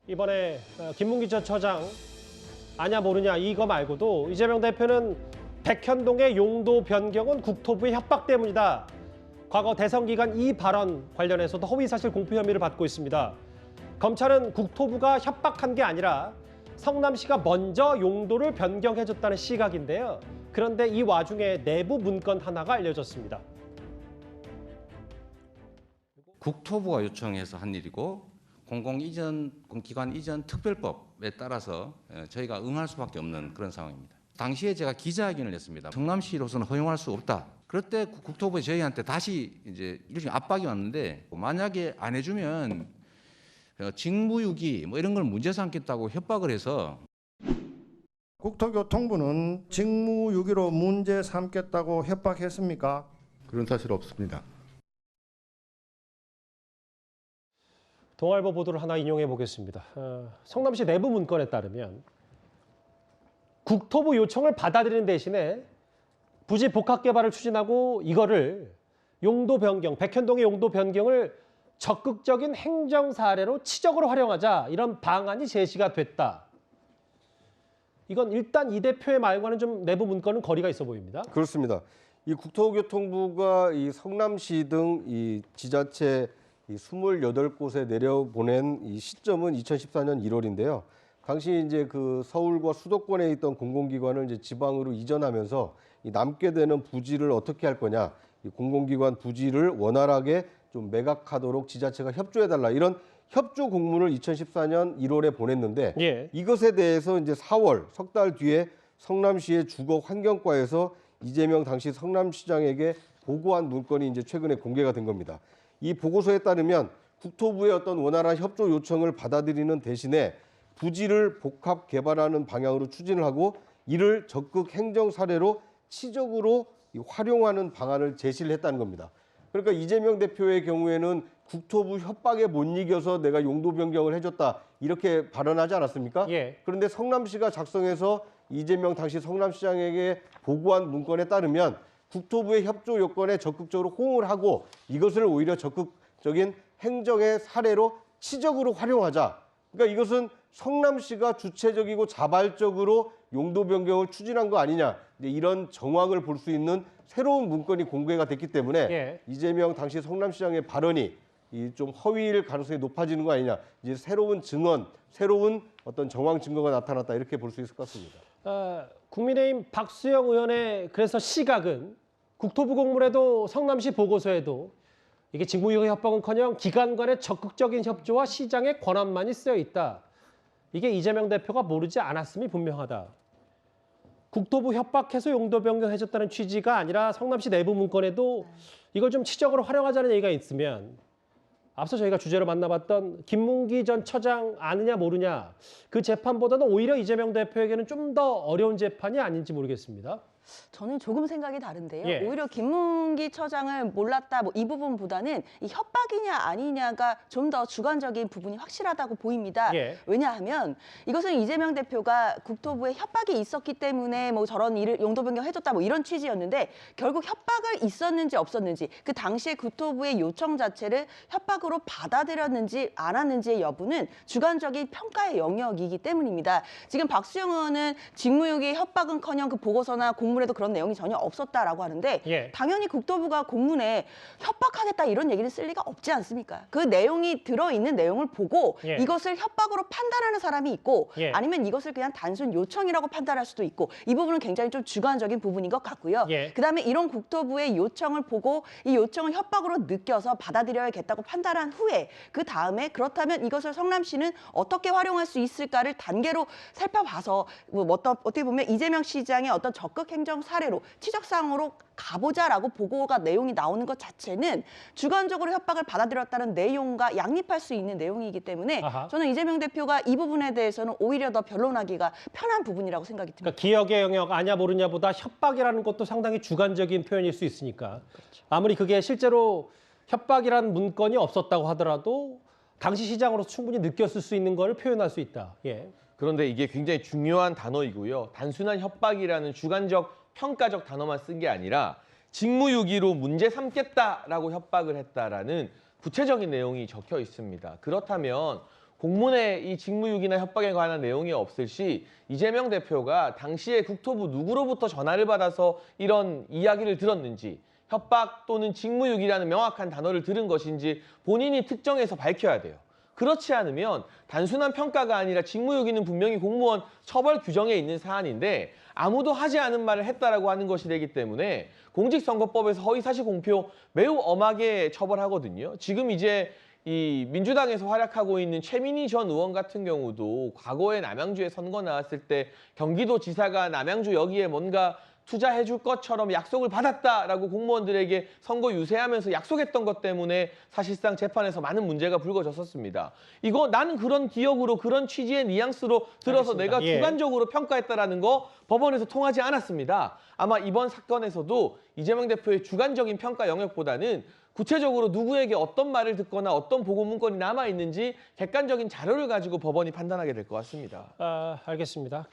이번에 김문기 전 처장 아냐 모르냐 이거 말고도 이재명 대표는 백현동의 용도 변경은 국토부의 협박 때문이다. 과거 대선 기간 이 발언 관련해서도 허위사실 공표 혐의를 받고 있습니다. 검찰은 국토부가 협박한 게 아니라 성남시가 먼저 용도를 변경해줬다는 시각인데요. 그런데 이 와중에 내부 문건 하나가 알려졌습니다. 국토부가 요청해서 한 일이고 공공기관 이전 특별법에 따라서 저희가 응할 수밖에 없는 그런 상황입니다. 당시에 제가 기자회견을 했습니다. 성남시로서는 허용할 수 없다. 그럴 때 국토부에 저희한테 다시 이제 일종의 압박이 왔는데 만약에 안 해주면 직무유기 뭐 이런 걸 문제 삼겠다고 협박을 해서 국토교통부는 직무유기로 문제 삼겠다고 협박했습니까? 그런 사실 없습니다. 동아일보 보도를 하나 인용해 보겠습니다. 성남시 내부 문건에 따르면 국토부 요청을 받아들이는 대신에 부지 복합 개발을 추진하고 이거를 용도 변경, 백현동의 용도 변경을 적극적인 행정 사례로 치적으로 활용하자 이런 방안이 제시가 됐다. 이건 일단 이 대표의 말과는 좀 내부 문건은 거리가 있어 보입니다. 그렇습니다. 이 국토교통부가 이 성남시 등 이 지자체 이 28곳에 내려보낸 이 시점은 2014년 1월인데요. 당시 이제 그 서울과 수도권에 있던 공공기관을 이제 지방으로 이전하면서 이 남게 되는 부지를 어떻게 할 거냐, 이 공공기관 부지를 원활하게 좀 매각하도록 지자체가 협조해달라 이런 협조 공문을 2014년 1월에 보냈는데 예. 이것에 대해서 이제 4월 석 달 뒤에 성남시의 주거환경과에서 이재명 당시 성남시장에게 보고한 문건이 이제 최근에 공개가 된 겁니다. 이 보고서에 따르면 국토부의 어떤 원활한 협조 요청을 받아들이는 대신에 부지를 복합 개발하는 방향으로 추진을 하고 이를 적극 행정 사례로 치적으로 활용하는 방안을 제시를 했다는 겁니다. 그러니까 이재명 대표의 경우에는 국토부 협박에 못 이겨서 내가 용도 변경을 해줬다 이렇게 발언하지 않았습니까? 예. 그런데 성남시가 작성해서 이재명 당시 성남시장에게 보고한 문건에 따르면 국토부의 협조 요건에 적극적으로 호응을 하고 이것을 오히려 적극적인 행정의 사례로 치적으로 활용하자. 그러니까 이것은 성남시가 주체적이고 자발적으로 용도 변경을 추진한 거 아니냐. 이제 이런 정황을 볼 수 있는 새로운 문건이 공개가 됐기 때문에 예. 이재명 당시 성남시장의 발언이 이 좀 허위일 가능성이 높아지는 거 아니냐. 이제 새로운 증언, 새로운 어떤 정황 증거가 나타났다 이렇게 볼 수 있을 것 같습니다. 국민의힘 박수영 의원의 그래서 시각은 국토부 공문에도 성남시 보고서에도 이게 직무유기 협박은커녕 기관 간의 적극적인 협조와 시장의 권한만이 쓰여 있다. 이게 이재명 대표가 모르지 않았음이 분명하다. 국토부 협박해서 용도 변경해줬다는 취지가 아니라 성남시 내부 문건에도 이걸 좀 치적으로 활용하자는 얘기가 있으면 앞서 저희가 주제로 만나봤던 김문기 전 처장 아느냐 모르냐 그 재판보다는 오히려 이재명 대표에게는 좀 더 어려운 재판이 아닌지 모르겠습니다. 저는 조금 생각이 다른데요. 예. 오히려 김문기 처장을 몰랐다 뭐 이 부분보다는 이 협박이냐 아니냐가 좀 더 주관적인 부분이 확실하다고 보입니다. 예. 왜냐하면 이것은 이재명 대표가 국토부에 협박이 있었기 때문에 뭐 저런 일을 용도 변경해줬다 뭐 이런 취지였는데 결국 협박을 있었는지 없었는지 그 당시에 국토부의 요청 자체를 협박으로 받아들였는지 않았는지의 여부는 주관적인 평가의 영역이기 때문입니다. 지금 박수영 의원은 직무유기 협박은커녕 그 보고서나 공문에도 그런 내용이 전혀 없었다라고 하는데 예. 당연히 국토부가 공문에 협박하겠다 이런 얘기를 쓸 리가 없지 않습니까? 그 내용이 들어있는 내용을 보고 예. 이것을 협박으로 판단하는 사람이 있고 예. 아니면 이것을 그냥 단순 요청이라고 판단할 수도 있고 이 부분은 굉장히 좀 주관적인 부분인 것 같고요. 예. 그다음에 이런 국토부의 요청을 보고 이 요청을 협박으로 느껴서 받아들여야겠다고 판단한 후에 그 다음에 그렇다면 이것을 성남시는 어떻게 활용할 수 있을까를 단계로 살펴봐서 어떻게 보면 이재명 시장의 어떤 적극 행정 사례로 치적사항으로 가보자라고 보고가 내용이 나오는 것 자체는 주관적으로 협박을 받아들였다는 내용과 양립할 수 있는 내용이기 때문에 아하. 저는 이재명 대표가 이 부분에 대해서는 오히려 더 변론하기가 편한 부분이라고 생각이 듭니다. 그러니까 기억의 영역 아냐 모르냐보다 협박이라는 것도 상당히 주관적인 표현일 수 있으니까 아무리 그게 실제로 협박이라는 문건이 없었다고 하더라도 당시 시장으로서 충분히 느꼈을 수 있는 걸 표현할 수 있다. 예. 그런데 이게 굉장히 중요한 단어이고요. 단순한 협박이라는 주관적, 평가적 단어만 쓴 게 아니라 직무유기로 문제 삼겠다라고 협박을 했다라는 구체적인 내용이 적혀 있습니다. 그렇다면 공문에 이 직무유기나 협박에 관한 내용이 없을 시 이재명 대표가 당시에 국토부 누구로부터 전화를 받아서 이런 이야기를 들었는지 협박 또는 직무유기라는 명확한 단어를 들은 것인지 본인이 특정해서 밝혀야 돼요. 그렇지 않으면 단순한 평가가 아니라 직무유기는 분명히 공무원 처벌 규정에 있는 사안인데 아무도 하지 않은 말을 했다라고 하는 것이 되기 때문에 공직선거법에서 허위사실 공표 매우 엄하게 처벌하거든요. 지금 이제 이 민주당에서 활약하고 있는 최민희 전 의원 같은 경우도 과거에 남양주에 선거 나왔을 때 경기도지사가 남양주 여기에 뭔가 투자해 줄 것처럼 약속을 받았다라고 공무원들에게 선거 유세하면서 약속했던 것 때문에 사실상 재판에서 많은 문제가 불거졌었습니다. 이거 나는 그런 기억으로 그런 취지의 뉘앙스로 들어서 알겠습니다. 내가 예. 주관적으로 평가했다라는 거 법원에서 통하지 않았습니다. 아마 이번 사건에서도 이재명 대표의 주관적인 평가 영역보다는 구체적으로 누구에게 어떤 말을 듣거나 어떤 보고 문건이 남아있는지 객관적인 자료를 가지고 법원이 판단하게 될 것 같습니다. 알겠습니다.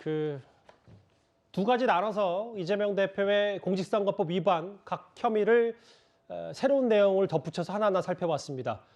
두 가지 나눠서 이재명 대표의 공직선거법 위반 각 혐의를 새로운 내용을 덧붙여서 하나하나 살펴봤습니다.